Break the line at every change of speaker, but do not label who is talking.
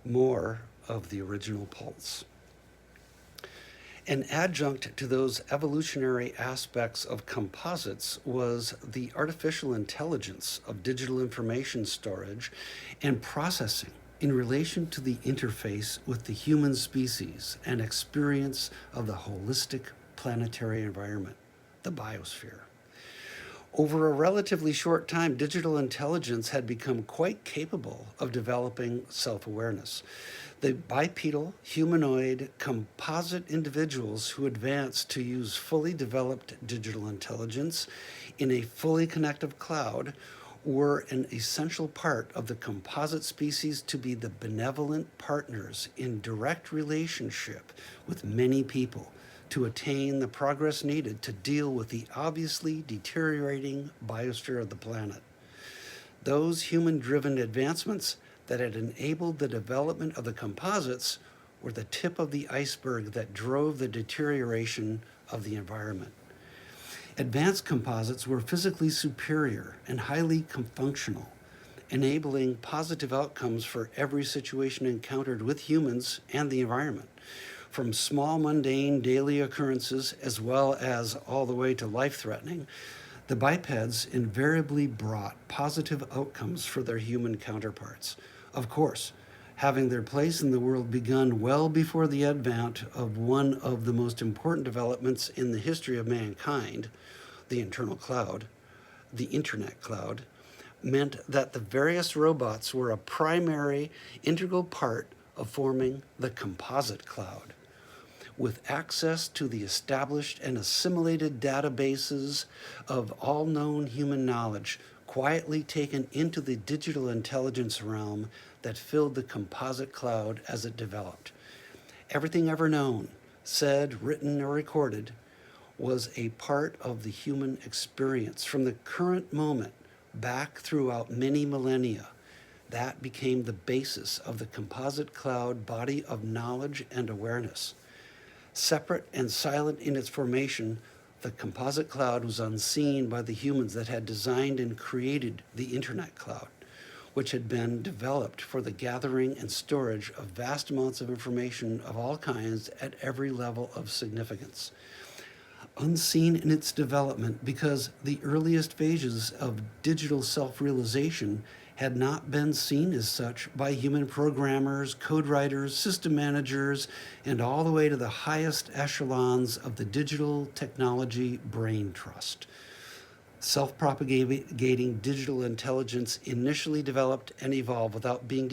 more of the original pulse. An adjunct to those evolutionary aspects of composites was the artificial intelligence of digital information storage and processing in relation to the interface with the human species and experience of the holistic planetary environment, the biosphere. Over a relatively short time, digital intelligence had become quite capable of developing self awareness. The bipedal, humanoid, composite individuals who advanced to use fully developed digital intelligence in a fully connected cloud were an essential part of the composite species to be the benevolent partners in direct relationship with many people to attain the progress needed to deal with the obviously deteriorating biosphere of the planet. Those human-driven advancements that had enabled the development of the composites were the tip of the iceberg that drove the deterioration of the environment. Advanced composites were physically superior and highly functional, enabling positive outcomes for every situation encountered with humans and the environment. From small, mundane, daily occurrences, as well as all the way to life-threatening, the bipeds invariably brought positive outcomes for their human counterparts. Of course, having their place in the world begun well before the advent of one of the most important developments in the history of mankind, the internal cloud, the internet cloud, meant that the various robots were a primary, integral part of forming the composite cloud. With access to the established and assimilated databases of all known human knowledge quietly taken into the digital intelligence realm that filled the composite cloud as it developed. Everything ever known, said, written, or recorded was a part of the human experience from the current moment back throughout many millennia. That became the basis of the composite cloud body of knowledge and awareness. Separate and silent in its formation, the composite cloud was unseen by the humans that had designed and created the internet cloud, which had been developed for the gathering and storage of vast amounts of information of all kinds at every level of significance. Unseen in its development because the earliest phases of digital self-realization had not been seen as such by human programmers, code writers, system managers, and all the way to the highest echelons of the digital technology brain trust. Self-propagating digital intelligence initially developed and evolved without being